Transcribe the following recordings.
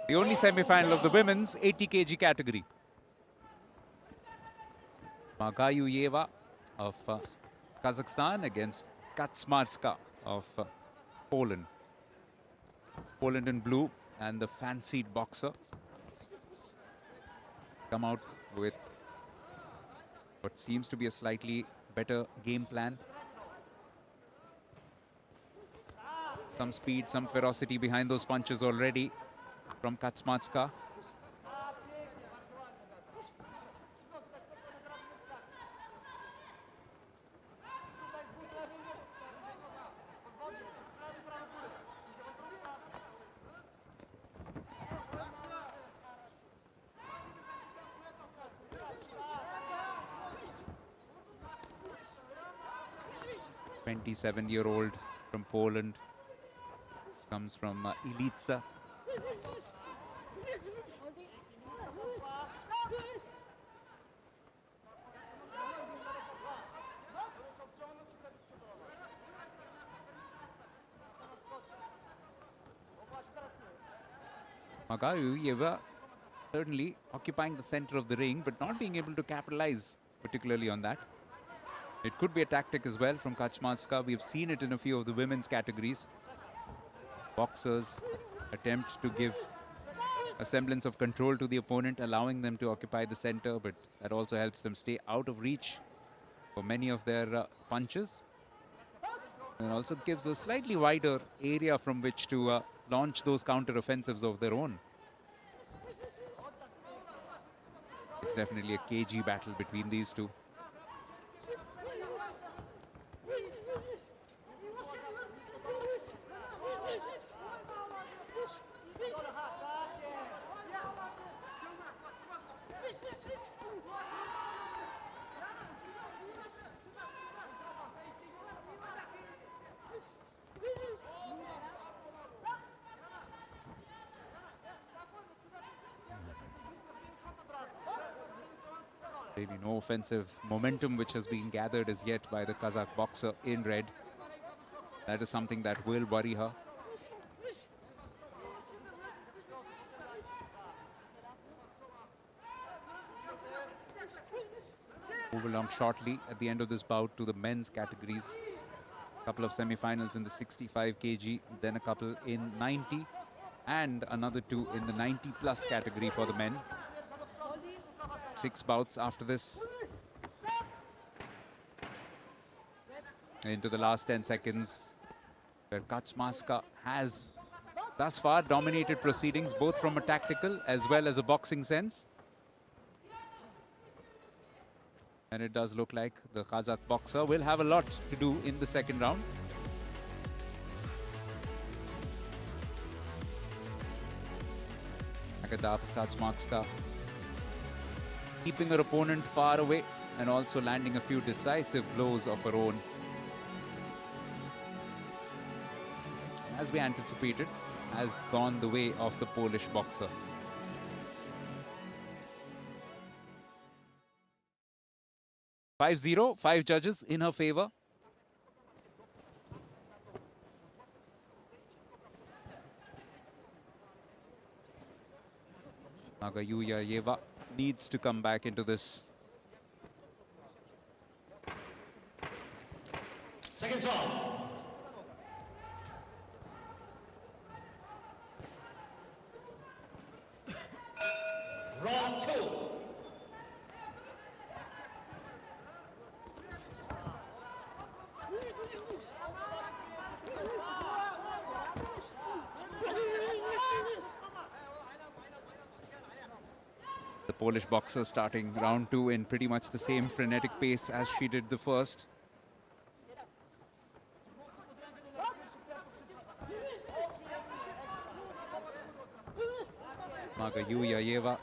The only semi-final of the women's 80 kg category. Magayuyeva of Kazakhstan against Kaczmarska of Poland. Poland in blue and the fancied boxer come out with what seems to be a slightly better game plan. Some speed, some ferocity behind those punches already from Kaczmarska. A 27-year-old from Poland, comes from Ilica. Magayuyeva certainly occupying the center of the ring, but not being able to capitalize particularly on that. It could be a tactic as well from Kaczmarska. We've seen it in a few of the women's categories. Boxers attempt to give a semblance of control to the opponent, allowing them to occupy the center, but that also helps them stay out of reach for many of their punches. And also gives a slightly wider area from which to launch those counter-offensives of their own. It's definitely a cagey battle between these two. Really no offensive momentum which has been gathered as yet by the Kazakh boxer in red. That is something that will worry her. Move along shortly at the end of this bout to the men's categories. A couple of semi-finals in the 65 kg, then a couple in 90, and another two in the 90-plus category for the men. 6 bouts after this. Into the last 10 seconds, where Kaczmarska has thus far dominated proceedings, both from a tactical as well as a boxing sense. And it does look like the Kazakh boxer will have a lot to do in the second round. Agata Kaczmarska keeping her opponent far away and also landing a few decisive blows of her own. As we anticipated, has gone the way of the Polish boxer. (5-0), 5 judges in her favor. Magayuyeva needs to come back into this. Second round. Round 2. The Polish boxer starting round 2 in pretty much the same frenetic pace as she did the first. Magayuyeva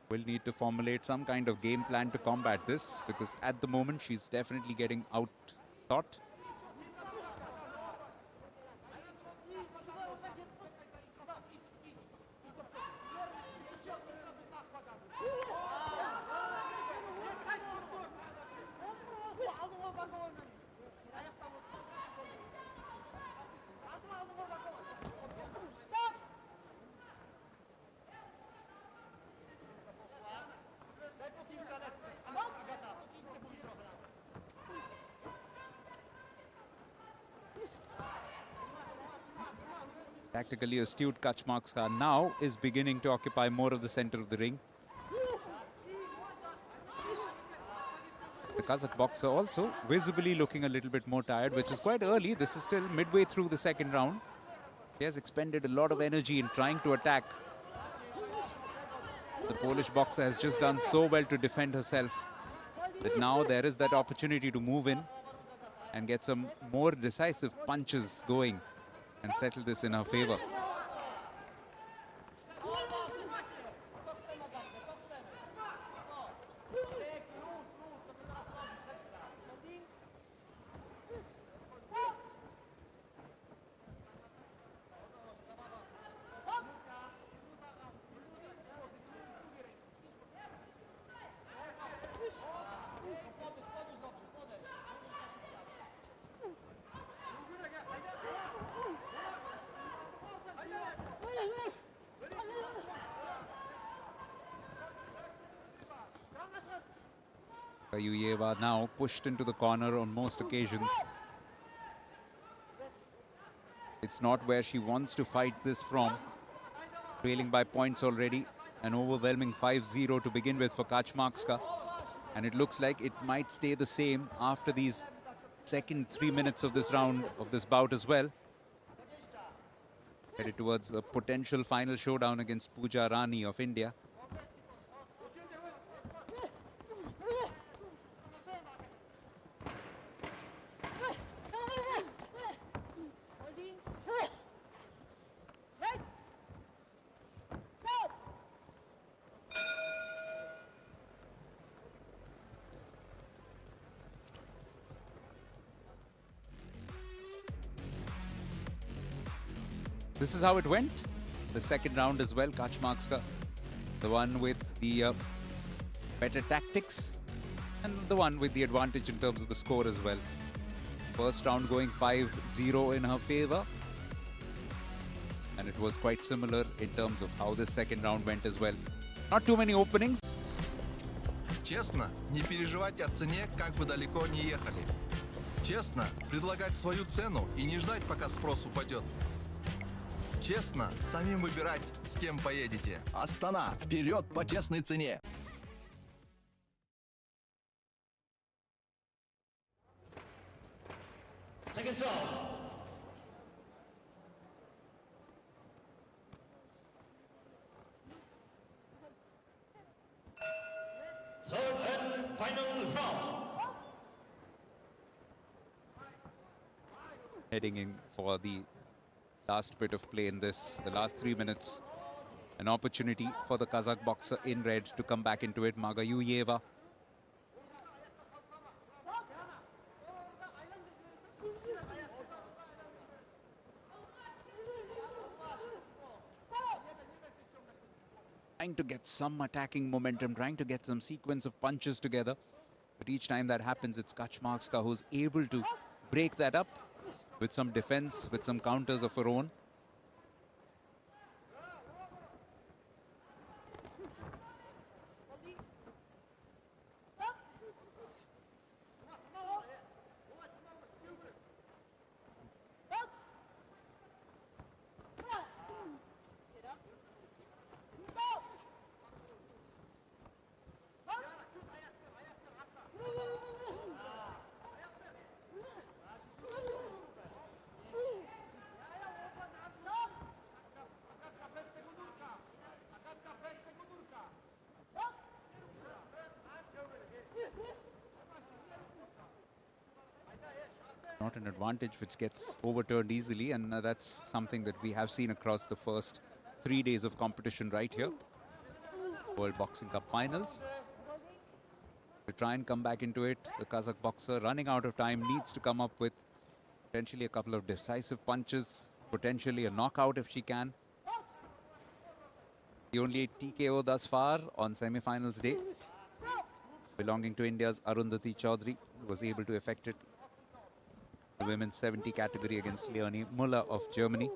will need to formulate some kind of game plan to combat this, because at the moment she's definitely getting out-thought. Tactically astute Kaczmarska now is beginning to occupy more of the center of the ring. The Kazakh boxer also visibly looking a little bit more tired, which is quite early. This is still midway through the second round. She has expended a lot of energy in trying to attack. The Polish boxer has just done so well to defend herself that now there is that opportunity to move in and get some more decisive punches going and settle this in her favor. Kayuyeva now pushed into the corner on most occasions. It's not where she wants to fight this from. Trailing by points already. An overwhelming 5-0 to begin with for Kaczmarska. And it looks like it might stay the same after these second 3 minutes of this round, of this bout as well. Headed towards a potential final showdown against Pooja Rani of India. This is how it went. The second round as well. Kaczmarska, the one with the better tactics and the one with the advantage in terms of the score as well. First round going 5-0 in her favor. And it was quite similar in terms of how this second round went as well. Not too many openings. Честно, не переживать о цене, как бы далеко не ехали. Честно, предлагать свою цену и не ждать, пока спрос упадет. Честно, самим выбирать, с кем поедете. Астана, вперед по честной цене! Second round. Third and final round. Heading in for the last bit of play in this, the last 3 minutes. An opportunity for the Kazakh boxer in red to come back into it, Magayuyeva. Trying to get some attacking momentum, trying to get some sequence of punches together. But each time that happens, it's Kaczmarska who's able to break that up with some defense, with some counters of her own. Not an advantage which gets overturned easily, and that's something that we have seen across the first 3 days of competition right here. World Boxing Cup Finals. To try and come back into it, the Kazakh boxer, running out of time, needs to come up with potentially a couple of decisive punches, potentially a knockout if she can. The only TKO thus far on semi-finals day, belonging to India's Arundhati Chaudhary, was able to effect it. The women's 70 category against Leonie Müller of Germany.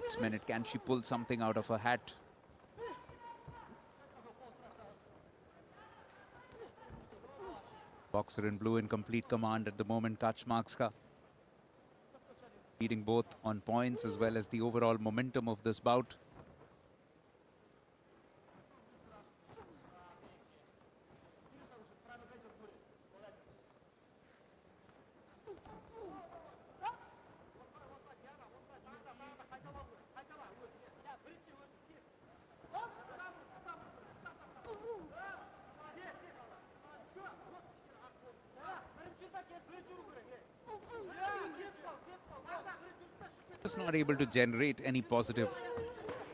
This minute, can she pull something out of her hat? Boxer in blue in complete command at the moment, Kaczmarska. Leading both on points as well as the overall momentum of this bout. Was not able to generate any positive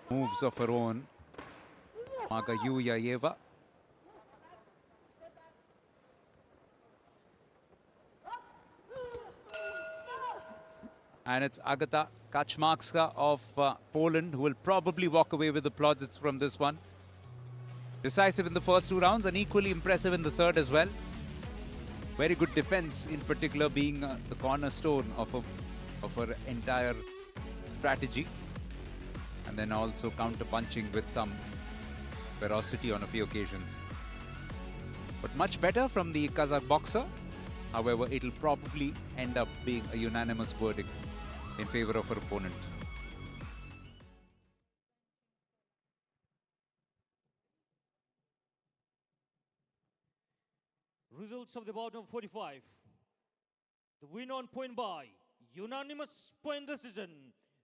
moves of her own. Maga Yuyaeva. And it's Agata Kaczmarska of Poland who will probably walk away with the plaudits from this one. Decisive in the first 2 rounds and equally impressive in the third as well. Very good defense, in particular being the cornerstone of her entire strategy, and then also counter-punching with some ferocity on a few occasions. But much better from the Kazakh boxer. However, it'll probably end up being a unanimous verdict in favor of her opponent. Results of the bout of 45. The win on point by unanimous point decision.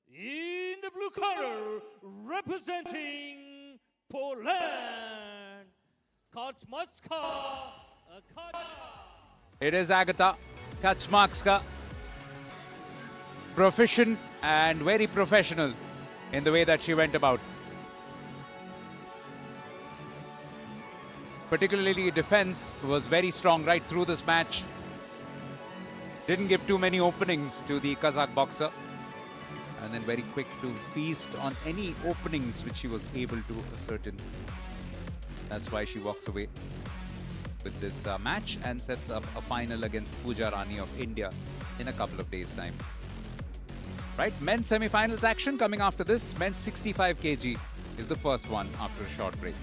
In the blue corner, representing Poland, Kaczmarska. It is Agata Kaczmarska. Proficient and very professional in the way that she went about. Particularly defense was very strong right through this match. Didn't give too many openings to the Kazakh boxer. And then very quick to feast on any openings which she was able to ascertain. That's why she walks away with this match and sets up a final against Pooja Rani of India in a couple of days' time. Right, men's semi-finals action coming after this. Men's 65 kg is the first one after a short break.